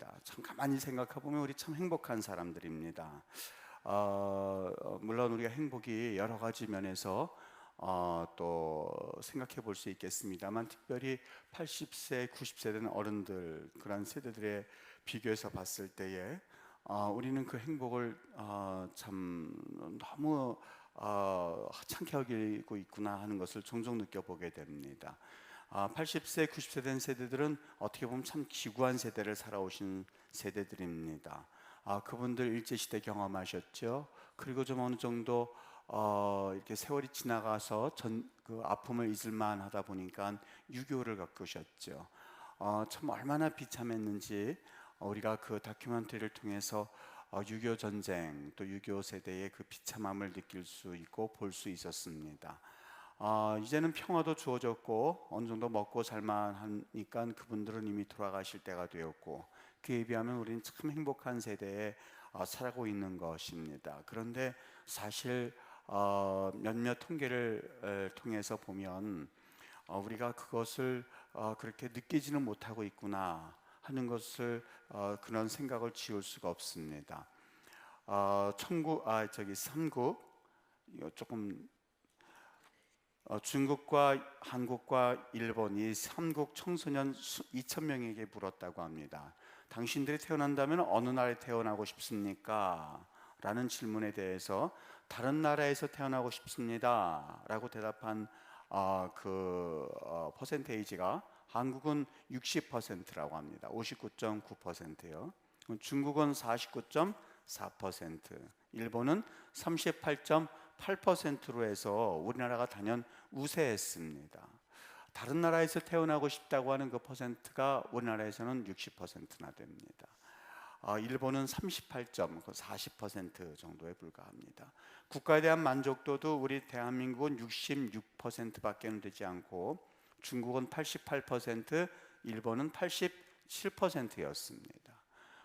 있습니다. 참 가만히 생각해 보면 우리 참 행복한 사람들입니다. 물론 우리가 행복이 여러 가지 면에서 또 생각해 볼 수 있겠습니다만, 특별히 80세, 90세 된 어른들, 그런 세대들의 비교해서 봤을 때에 우리는 그 행복을 참 너무 하찮게 여기고 있구나 하는 것을 종종 느껴보게 됩니다. 80세, 90세 된 세대들은 어떻게 보면 참 기구한 세대를 살아오신 세대들입니다. 그분들 일제시대 경험하셨죠. 그리고 좀 어느 정도 이렇게 세월이 지나가서 그 아픔을 잊을만 하다 보니까 6.25를 겪으셨죠. 참 얼마나 비참했는지 우리가 그 다큐멘터리를 통해서 6.25 전쟁 또 6.25 세대의 그 비참함을 느낄 수 있고 볼 수 있었습니다. 이제는 평화도 주어졌고 어느 정도 먹고 살만하니까 그분들은 이미 돌아가실 때가 되었고, 그에 비하면 우리는 참 행복한 세대에 살아가고 있는 것입니다. 그런데 사실 몇몇 통계를 통해서 보면 우리가 그것을 그렇게 느끼지는 못하고 있구나 하는 것을 그런 생각을 지울 수가 없습니다. 삼국, 이거 조금 중국과 한국과 일본이 삼국 청소년 2,000명에게 물었다고 합니다. 당신들이 태어난다면 어느 나라에 태어나고 싶습니까? 라는 질문에 대해서 다른 나라에서 태어나고 싶습니다 라고 대답한 퍼센테이지가 한국은 60%라고 합니다. 59.9%요. 중국은 49.4%, 일본은 38.8%로 해서 우리나라가 단연 우세했습니다. 다른 나라에서 태어나고 싶다고 하는 그 퍼센트가 우리나라에서는 60%나 됩니다. 일본은 40% 정도에 불과합니다. 국가에 대한 만족도도 우리 대한민국은 66%밖에 되지 않고 중국은 88%, 일본은 87%였습니다.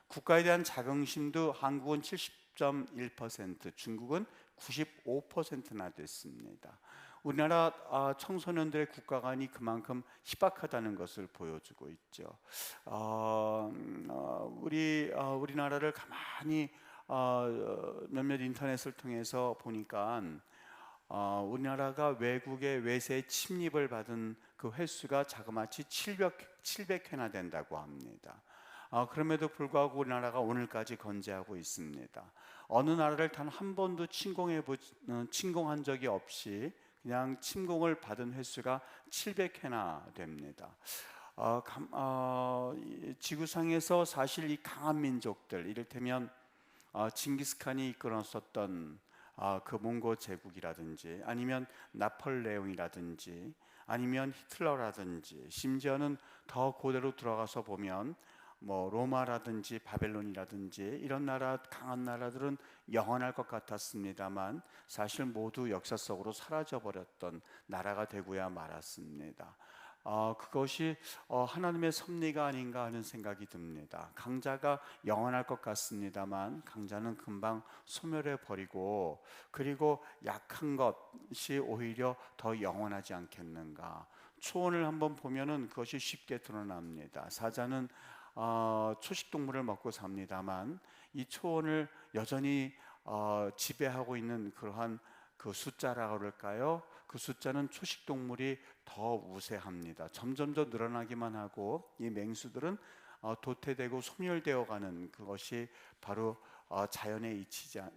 국가에 대한 자긍심도 한국은 70.1%, 중국은 95%나 됐습니다. 우리나라 청소년들의 국가관이 그만큼 희박하다는 것을 보여주고 있죠. 우리나라를 가만히 몇몇 인터넷을 통해서 보니까 우리나라가 외국의 외세 침입을 받은 그 횟수가 자그마치 700회나 된다고 합니다. 그럼에도 불구하고 우리나라가 오늘까지 건재하고 있습니다. 어느 나라를 단 한 번도 침공한 적이 없이 그냥 침공을 받은 횟수가 700회나 됩니다. 지구상에서 사실 이 강한 민족들, 이를테면 징기스칸이 이끌었었던 그 몽고 제국이라든지, 아니면 나폴레옹이라든지, 아니면 히틀러라든지, 심지어는 더 고대로 들어가서 보면 뭐 로마라든지 바벨론이라든지 이런 나라, 강한 나라들은 영원할 것 같았습니다만 사실 모두 역사 속으로 사라져버렸던 나라가 되고야 말았습니다. 그것이 하나님의 섭리가 아닌가 하는 생각이 듭니다. 강자가 영원할 것 같습니다만 강자는 금방 소멸해 버리고, 그리고 약한 것이 오히려 더 영원하지 않겠는가. 초원을 한번 보면은 그것이 쉽게 드러납니다. 사자는 초식 동물을 먹고 삽니다만 이 초원을 여전히 지배하고 있는 그러한 그 숫자라고 그럴까요? 그 숫자는 초식 동물이 더 우세합니다. 점점 더 늘어나기만 하고 이 맹수들은 도태되고 소멸되어 가는 그것이 바로 자연의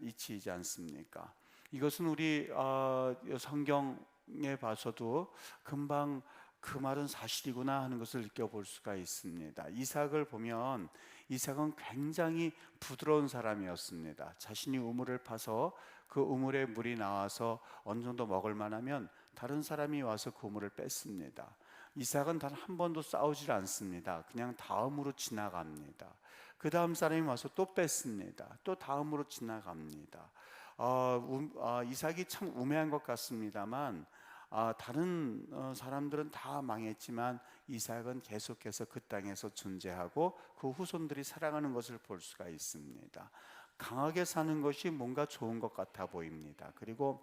이치이지 않습니까? 이것은 우리 성경에 봐서도 금방 그 말은 사실이구나 하는 것을 느껴볼 수가 있습니다. 이삭을 보면 이삭은 굉장히 부드러운 사람이었습니다. 자신이 우물을 파서 그 우물에 물이 나와서 어느 정도 먹을 만하면 다른 사람이 와서 그 우물을 뺐습니다. 이삭은 단 한 번도 싸우질 않습니다. 그냥 다음으로 지나갑니다. 그 다음 사람이 와서 또 뺐습니다. 또 다음으로 지나갑니다. 이삭이 참 우매한 것 같습니다만 다른 사람들은 다 망했지만 이삭은 계속해서 그 땅에서 존재하고 그 후손들이 살아가는 것을 볼 수가 있습니다. 강하게 사는 것이 뭔가 좋은 것 같아 보입니다. 그리고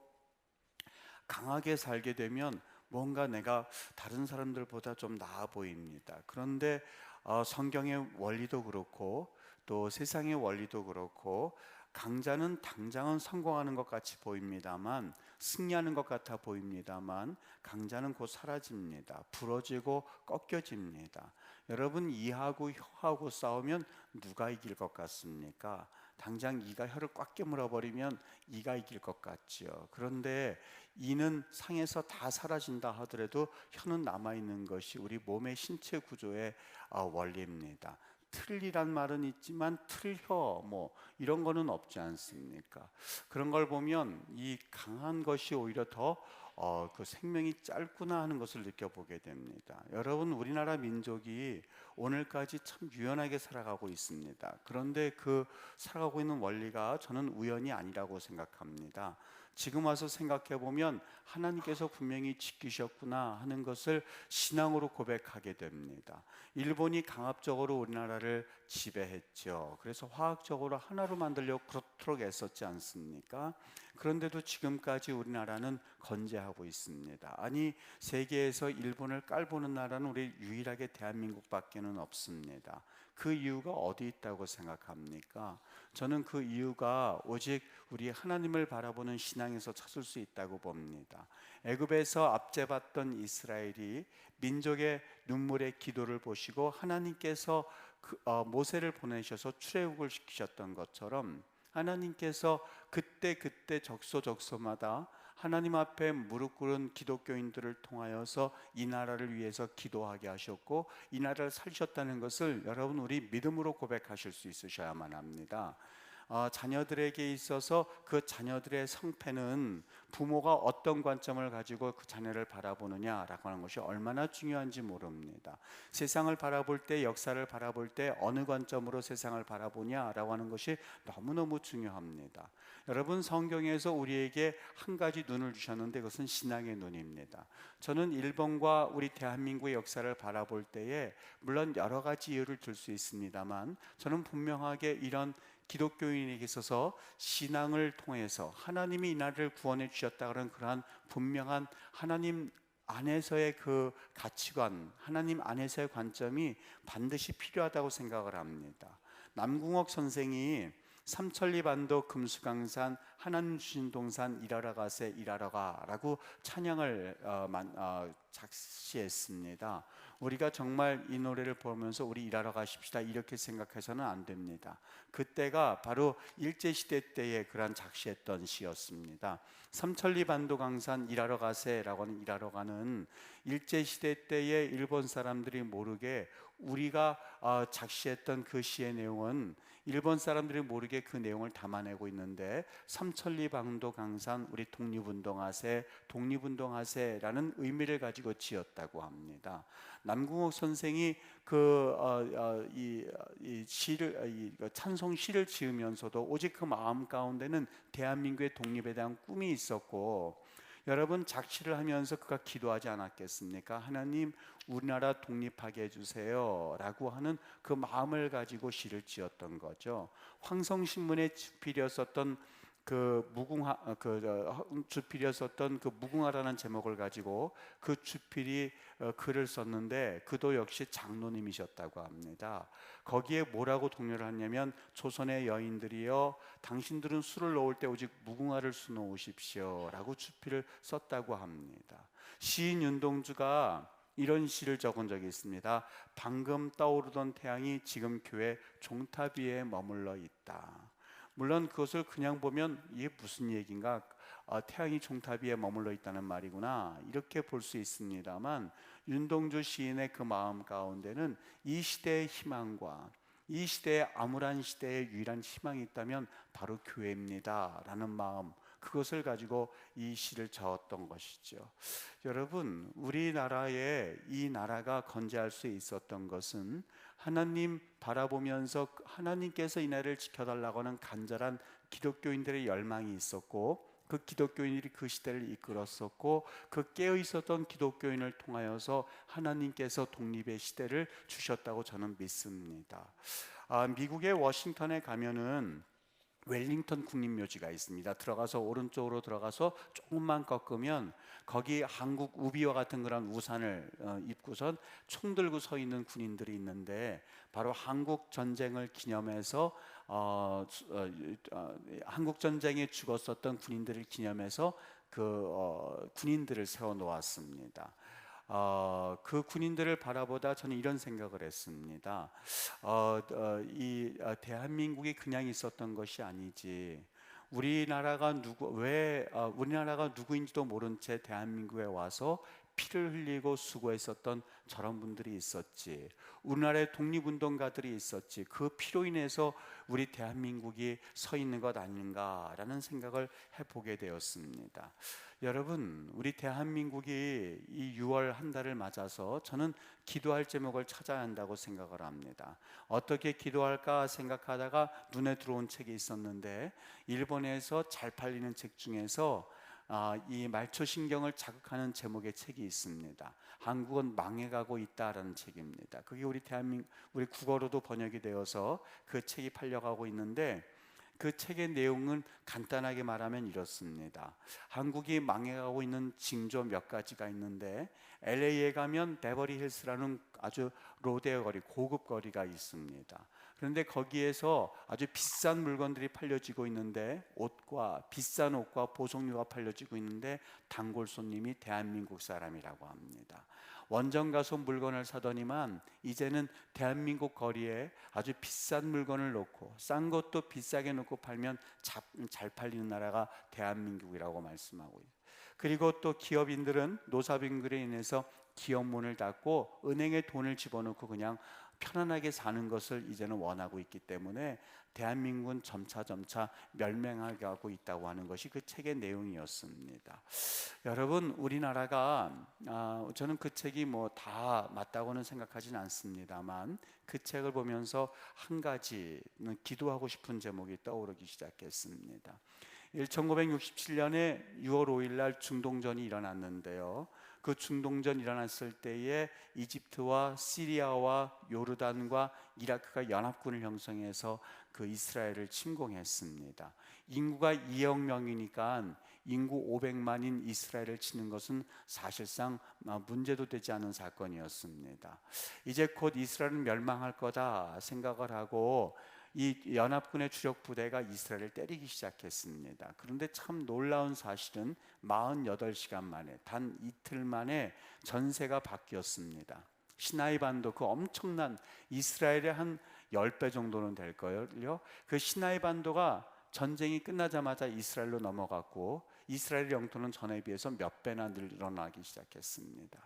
강하게 살게 되면 뭔가 내가 다른 사람들보다 좀 나아 보입니다. 그런데 성경의 원리도 그렇고 또 세상의 원리도 그렇고 강자는 당장은 성공하는 것 같이 보입니다만, 승리하는 것 같아 보입니다만 강자는 곧 사라집니다. 부러지고 꺾여집니다. 여러분, 이하고 혀하고 싸우면 누가 이길 것 같습니까? 당장 이가 혀를 꽉 깨물어 버리면 이가 이길 것 같지요. 그런데 이는 상에서 다 사라진다 하더라도 혀는 남아있는 것이 우리 몸의 신체 구조의 원리입니다. 틀이란 말은 있지만 틀혀 이런 거는 없지 않습니까? 그런 걸 보면 이 강한 것이 오히려 더 그 생명이 짧구나 하는 것을 느껴보게 됩니다. 여러분, 우리나라 민족이 오늘까지 참 유연하게 살아가고 있습니다. 그런데 그 살아가고 있는 원리가 저는 우연이 아니라고 생각합니다. 지금 와서 생각해 보면 하나님께서 분명히 지키셨구나 하는 것을 신앙으로 고백하게 됩니다. 일본이 강압적으로 우리나라를 지배했죠. 그래서 화학적으로 하나로 만들려고 그렇도록 애썼지 않습니까? 그런데도 지금까지 우리나라는 건재하고 있습니다. 아니, 세계에서 일본을 깔보는 나라는 우리 유일하게 대한민국밖에는 없습니다. 그 이유가 어디 있다고 생각합니까? 저는 그 이유가 오직 우리 하나님을 바라보는 신앙에서 찾을 수 있다고 봅니다. 애굽에서 압제받던 이스라엘이 민족의 눈물의 기도를 보시고 하나님께서 모세를 보내셔서 출애굽을 시키셨던 것처럼, 하나님께서 그때 적소적소마다 하나님 앞에 무릎 꿇은 기독교인들을 통하여서 이 나라를 위해서 기도하게 하셨고 이 나라를 살리셨다는 것을 여러분, 우리 믿음으로 고백하실 수 있으셔야만 합니다. 자녀들에게 있어서 그 자녀들의 성패는 부모가 어떤 관점을 가지고 그 자녀를 바라보느냐라고 하는 것이 얼마나 중요한지 모릅니다. 세상을 바라볼 때, 역사를 바라볼 때 어느 관점으로 세상을 바라보냐라고 하는 것이 너무너무 중요합니다. 여러분, 성경에서 우리에게 한 가지 눈을 주셨는데 그것은 신앙의 눈입니다. 저는 일본과 우리 대한민국의 역사를 바라볼 때에 물론 여러 가지 이유를 들 수 있습니다만, 저는 분명하게 이런 기독교인에게 있어서 신앙을 통해서 하나님이 이 나라를 구원해 주셨다는 그러한 분명한 하나님 안에서의 그 가치관, 하나님 안에서의 관점이 반드시 필요하다고 생각을 합니다. 남궁옥 선생이 삼천리반도 금수강산 하나님 주신 동산 일하러 가세 일하러 가라고 찬양을 작시했습니다. 우리가 정말 이 노래를 보면서 우리 일하러 가십시다 이렇게 생각해서는 안 됩니다. 그때가 바로 일제시대 때에 그런 작시했던 시였습니다. 삼천리반도 강산 일하러 가세라고 하는 일하러 가는 일제시대 때에 일본 사람들이 모르게 우리가 작시했던 그 시의 내용은 일본 사람들이 모르게 그 내용을 담아내고 있는데, 삼천리반도 강산 우리 독립운동하세라는 의미를 가지고 지었다고 합니다. 남궁옥 선생이 이 시를 찬송 시를 지으면서도 오직 그 마음 가운데는 대한민국의 독립에 대한 꿈이 있었고, 여러분, 작시를 하면서 그가 기도하지 않았겠습니까? 하나님, 우리나라 독립하게 해주세요 라고 하는 그 마음을 가지고 시를 지었던 거죠. 황성신문에 주필이었었던 주필이었었던 그 무궁화라는 제목을 가지고 그 주필이 글을 썼는데, 그도 역시 장로님이셨다고 합니다. 거기에 뭐라고 독려를 하냐면, 조선의 여인들이여 당신들은 술을 놓을 때 오직 무궁화를 수놓으십시오 라고 주필을 썼다고 합니다. 시인 윤동주가 이런 시를 적은 적이 있습니다. 방금 떠오르던 태양이 지금 교회 종탑 위에 머물러 있다. 물론 그것을 그냥 보면 이게 무슨 얘기인가, 태양이 종탑 위에 머물러 있다는 말이구나 이렇게 볼 수 있습니다만, 윤동주 시인의 그 마음 가운데는 이 시대의 희망과 이 시대의 암울한 시대의 유일한 희망이 있다면 바로 교회입니다 라는 마음, 그것을 가지고 이 시를 저었던 것이죠. 여러분, 우리나라에 이 나라가 건재할 수 있었던 것은 하나님 바라보면서 하나님께서 이 나라를 지켜달라고 하는 간절한 기독교인들의 열망이 있었고, 그 기독교인들이 그 시대를 이끌었었고, 그 깨어 있었던 기독교인을 통하여서 하나님께서 독립의 시대를 주셨다고 저는 믿습니다. 미국의 워싱턴에 가면은 웰링턴 국립묘지가 있습니다. 들어가서 오른쪽으로 들어가서 조금만 꺾으면 거기 한국 우비와 같은 그런 우산을 입고선 총 들고 서 있는 군인들이 있는데, 바로 한국 전쟁을 기념해서 한국 전쟁에 죽었었던 군인들을 기념해서 군인들을 세워 놓았습니다. 그 군인들을 바라보다 저는 이런 생각을 했습니다. 대한민국이 그냥 있었던 것이 아니지, 우리나라가 누구인지도 모른 채 대한민국에 와서 피를 흘리고 수고했었던 저런 분들이 있었지, 우리나라의 독립운동가들이 있었지, 그 피로 인해서 우리 대한민국이 서 있는 것 아닌가라는 생각을 해보게 되었습니다. 여러분, 우리 대한민국이 이 6월 한 달을 맞아서 저는 기도할 제목을 찾아야 한다고 생각을 합니다. 어떻게 기도할까 생각하다가 눈에 들어온 책이 있었는데, 일본에서 잘 팔리는 책 중에서 이 말초신경을 자극하는 제목의 책이 있습니다. 한국은 망해가고 있다라는 책입니다. 그게 우리 국어로도 번역이 되어서 그 책이 팔려가고 있는데, 그 책의 내용은 간단하게 말하면 이렇습니다. 한국이 망해가고 있는 징조 몇 가지가 있는데, LA에 가면 베버리 힐스라는 아주 로데오 거리, 고급 거리가 있습니다. 그런데 거기에서 아주 비싼 물건들이 팔려지고 있는데, 비싼 옷과 보석류가 팔려지고 있는데, 단골 손님이 대한민국 사람이라고 합니다. 원정 가서 물건을 사더니만 이제는 대한민국 거리에 아주 비싼 물건을 놓고, 싼 것도 비싸게 놓고 팔면 잘 팔리는 나라가 대한민국이라고 말씀하고 있어요. 그리고 또 기업인들은 노사빈들에 인해서 기업 문을 닫고 은행에 돈을 집어넣고 그냥 편안하게 사는 것을 이제는 원하고 있기 때문에 대한민국은 점차 멸망하게 하고 있다고 하는 것이 그 책의 내용이었습니다. 여러분, 우리나라가 저는 그 책이 뭐 다 맞다고는 생각하진 않습니다만, 그 책을 보면서 한 가지는 기도하고 싶은 제목이 떠오르기 시작했습니다. 1967년에 6월 5일 날 중동전이 일어났는데요. 그 중동전 일어났을 때에 이집트와 시리아와 요르단과 이라크가 연합군을 형성해서 그 이스라엘을 침공했습니다. 인구가 2억 명이니까 인구 500만인 이스라엘을 치는 것은 사실상 문제도 되지 않은 사건이었습니다. 이제 곧 이스라엘은 멸망할 거다 생각을 하고 이 연합군의 주력 부대가 이스라엘을 때리기 시작했습니다. 그런데 참 놀라운 사실은 48시간 만에, 단 이틀 만에 전세가 바뀌었습니다. 시나이 반도, 그 엄청난 이스라엘의 한 10배 정도는 될 거예요. 그 시나이 반도가 전쟁이 끝나자마자 이스라엘로 넘어갔고, 이스라엘 영토는 전에 비해서 몇 배나 늘어나기 시작했습니다.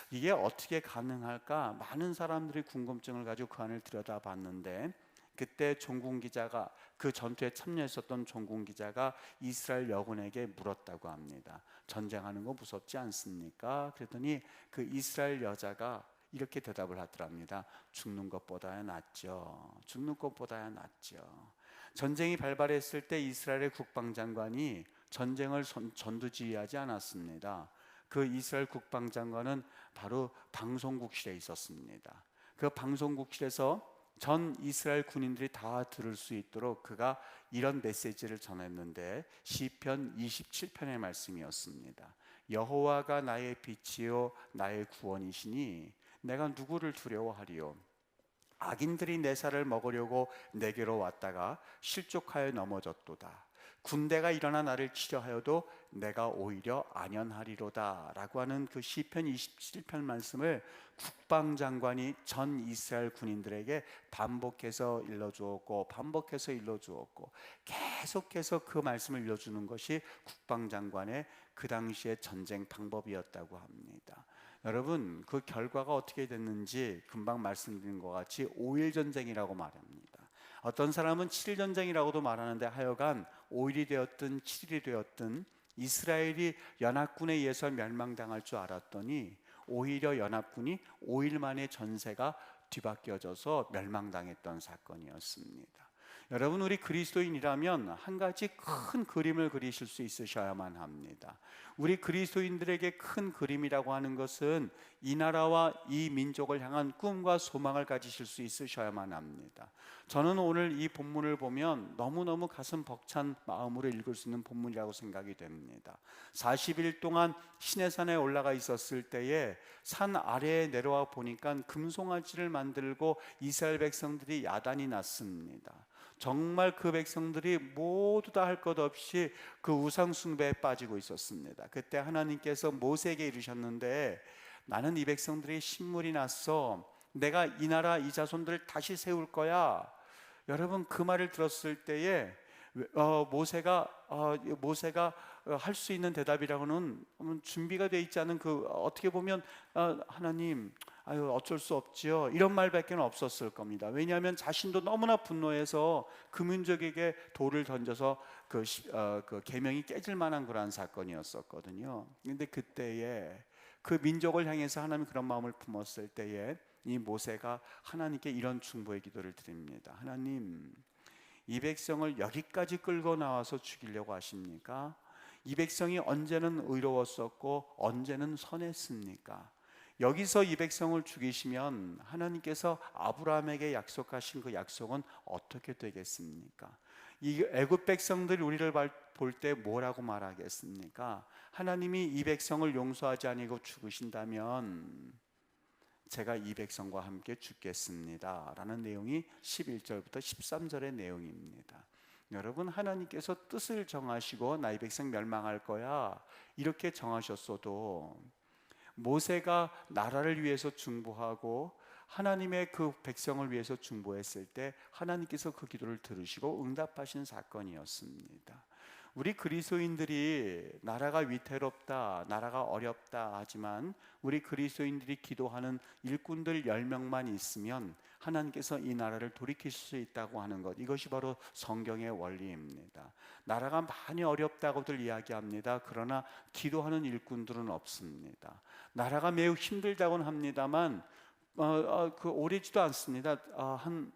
이게 어떻게 가능할까? 많은 사람들이 궁금증을 가지고 그 안을 들여다봤는데, 그때 종군 기자가, 그 전투에 참여했었던 종군 기자가 이스라엘 여군에게 물었다고 합니다. 전쟁하는 거 무섭지 않습니까? 그랬더니 그 이스라엘 여자가 이렇게 대답을 하더랍니다. 죽는 것보다야 낫죠. 죽는 것보다야 낫죠. 전쟁이 발발했을 때 이스라엘의 국방장관이 전쟁을 전두지휘하지 않았습니다. 그 이스라엘 국방장관은 바로 방송국실에 있었습니다. 그 방송국실에서 전 이스라엘 군인들이 다 들을 수 있도록 그가 이런 메시지를 전했는데, 시편 27편의 말씀이었습니다. 여호와가 나의 빛이요 나의 구원이시니 내가 누구를 두려워하리요. 악인들이 내 살을 먹으려고 내게로 왔다가 실족하여 넘어졌도다. 군대가 일어나 나를 치려하여도 내가 오히려 안연하리로다 라고 하는 그 시편 27편 말씀을 국방장관이 전 이스라엘 군인들에게 반복해서 일러주었고 계속해서 그 말씀을 일러주는 것이 국방장관의 그 당시의 전쟁 방법이었다고 합니다. 여러분, 그 결과가 어떻게 됐는지 금방 말씀드린 것 같이 5일 전쟁이라고 말합니다. 어떤 사람은 7일 전쟁이라고도 말하는데, 하여간 5일이 되었든 7일이 되었든 이스라엘이 연합군에 의해서 멸망당할 줄 알았더니 오히려 연합군이 5일 만에 전세가 뒤바뀌어져서 멸망당했던 사건이었습니다. 여러분, 우리 그리스도인이라면 한 가지 큰 그림을 그리실 수 있으셔야만 합니다. 우리 그리스도인들에게 큰 그림이라고 하는 것은 이 나라와 이 민족을 향한 꿈과 소망을 가지실 수 있으셔야만 합니다. 저는 오늘 이 본문을 보면 너무너무 가슴 벅찬 마음으로 읽을 수 있는 본문이라고 생각이 됩니다. 40일 동안 시내산에 올라가 있었을 때에 산 아래에 내려와 보니까 금송아지를 만들고 이스라엘 백성들이 야단이 났습니다. 정말 그 백성들이 모두 다 할 것 없이 그 우상 숭배에 빠지고 있었습니다. 그때 하나님께서 모세에게 이르셨는데, 나는 이 백성들이 신물이 났어. 내가 이 나라 이 자손들을 다시 세울 거야. 여러분, 그 말을 들었을 때에 모세가 할 수 있는 대답이라고는 준비가 되어 있지 않은, 그 어떻게 보면 하나님, 어쩔 수 없지요, 이런 말밖에 없었을 겁니다. 왜냐하면 자신도 너무나 분노해서 그 민족에게 돌을 던져서 그 계명이 깨질 만한 그러한 사건이었었거든요. 그런데 그때에 그 민족을 향해서 하나님이 그런 마음을 품었을 때에 이 모세가 하나님께 이런 중보의 기도를 드립니다. 하나님, 이 백성을 여기까지 끌고 나와서 죽이려고 하십니까? 이 백성이 언제는 의로웠었고 언제는 선했습니까? 여기서 이 백성을 죽이시면 하나님께서 아브라함에게 약속하신 그 약속은 어떻게 되겠습니까? 이 애굽 백성들이 우리를 볼 때 뭐라고 말하겠습니까? 하나님이 이 백성을 용서하지 아니고 죽으신다면 제가 이 백성과 함께 죽겠습니다 라는 내용이 11절부터 13절의 내용입니다. 여러분, 하나님께서 뜻을 정하시고 나 이 백성 멸망할 거야 이렇게 정하셨어도 모세가 나라를 위해서 중보하고 하나님의 그 백성을 위해서 중보했을 때 하나님께서 그 기도를 들으시고 응답하신 사건이었습니다. 우리 그리스도인들이 나라가 위태롭다, 나라가 어렵다 하지만 우리 그리스도인들이 기도하는 일꾼들 10명만 있으면 하나님께서 이 나라를 돌이킬 수 있다고 하는 것, 이것이 바로 성경의 원리입니다. 나라가 많이 어렵다고들 이야기합니다. 그러나 기도하는 일꾼들은 없습니다. 나라가 매우 힘들다고는 합니다만 오래지도 않습니다. 한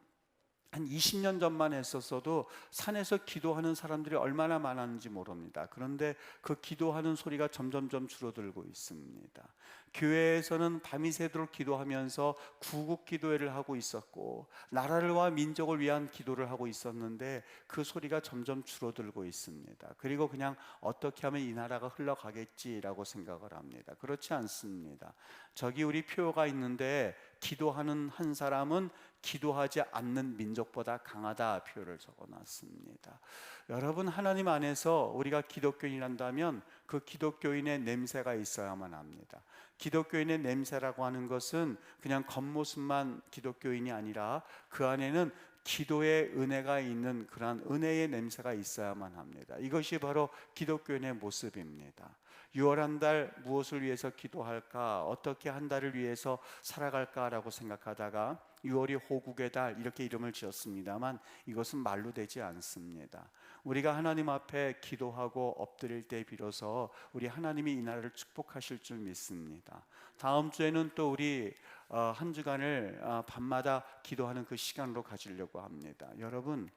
20년 전만 했었어도 산에서 기도하는 사람들이 얼마나 많았는지 모릅니다. 그런데 그 기도하는 소리가 점점점 줄어들고 있습니다. 교회에서는 밤이 새도록 기도하면서 구국 기도회를 하고 있었고 나라와 민족을 위한 기도를 하고 있었는데 그 소리가 점점 줄어들고 있습니다. 그리고 그냥 어떻게 하면 이 나라가 흘러가겠지라고 생각을 합니다. 그렇지 않습니다. 저기 우리 표가 있는데 기도하는 한 사람은 기도하지 않는 민족보다 강하다 표를 적어놨습니다. 여러분, 하나님 안에서 우리가 기독교인이란다면 그 기독교인의 냄새가 있어야만 합니다. 기독교인의 냄새라고 하는 것은 그냥 겉모습만 기독교인이 아니라 그 안에는 기도의 은혜가 있는 그러한 은혜의 냄새가 있어야만 합니다. 이것이 바로 기독교인의 모습입니다. 6월 한 달 무엇을 위해서 기도할까, 어떻게 한 달을 위해서 살아갈까라고 생각하다가 6월이 호국의 달 이렇게 이름을 지었습니다만 이것은 말로 되지 않습니다. 우리가 하나님 앞에 기도하고 엎드릴 때 비로소 우리 하나님이 이 나라를 축복하실 줄 믿습니다. 다음 주에는 또 우리 한 주간을 밤마다 기도하는 그 시간으로 가지려고 합니다. 여러분,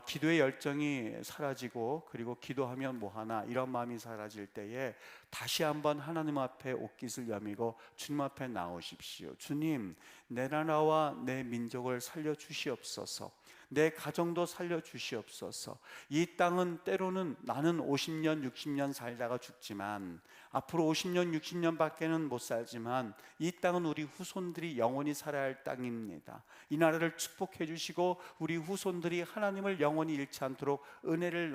기도의 열정이 사라지고 그리고 기도하면 뭐하나 이런 마음이 사라질 때에 다시 한번 하나님 앞에 옷깃을 여미고 주님 앞에 나오십시오. 주님, 내 나라와 내 민족을 살려주시옵소서. 내 가정도 살려주시옵소서. 이 땅은 때로는 나는 50년 60년 살다가 죽지만 앞으로 50년 60년 밖에는 못 살지만 이 땅은 우리 후손들이 영원히 살아야 할 땅입니다. 이 나라를 축복해 주시고 우리 후손들이 하나님을 영원히 잃지 않도록 은혜를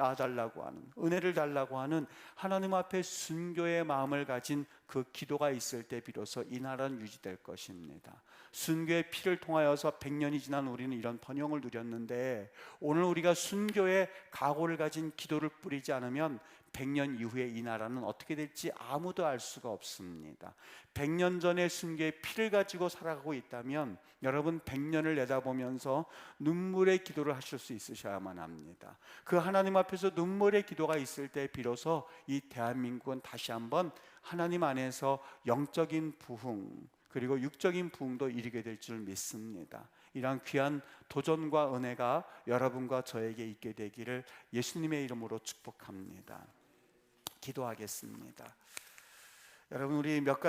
달라고 하는 하나님 앞에 순교의 마음을 가진 그 기도가 있을 때 비로소 이 나라는 유지될 것입니다. 순교의 피를 통하여서 100년이 지난 우리는 이런 번영을 누렸는데 오늘 우리가 순교의 각오를 가진 기도를 뿌리지 않으면 100년 이후에 이 나라는 어떻게 될지 아무도 알 수가 없습니다. 100년 전에 순교의 피를 가지고 살아가고 있다면 여러분 100년을 내다보면서 눈물의 기도를 하실 수 있으셔야만 합니다. 그 하나님 앞에서 눈물의 기도가 있을 때 비로소 이 대한민국은 다시 한번 하나님 안에서 영적인 부흥 그리고 육적인 부흥도 이루게 될 줄 믿습니다. 이러한 귀한 도전과 은혜가 여러분과 저에게 있게 되기를 예수님의 이름으로 축복합니다. 기도하겠습니다. 여러분, 우리 몇 가지